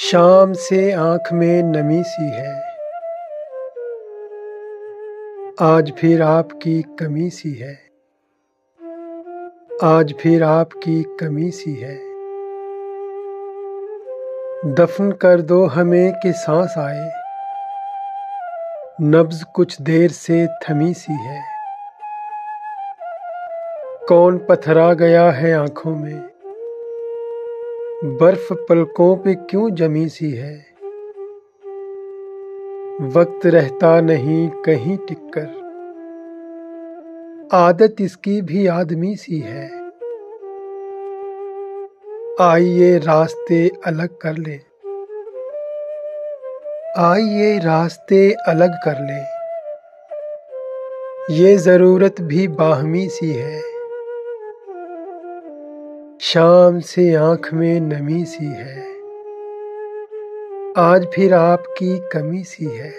शाम से आँख में नमी सी है, आज फिर आपकी कमी सी है, आज फिर आपकी कमी सी है। दफन कर दो हमें कि सांस आए, नब्ज कुछ देर से थमी सी है। कौन पथरा गया है आँखों में, बर्फ पलकों पे क्यों जमी सी है। वक्त रहता नहीं कहीं टिककर, आदत इसकी भी आदमी सी है। आइए रास्ते अलग कर ले, आइए रास्ते अलग कर ले, ये जरूरत भी बाहमी सी है। शाम से आँख में नमी सी है, आज फिर आपकी कमी सी है।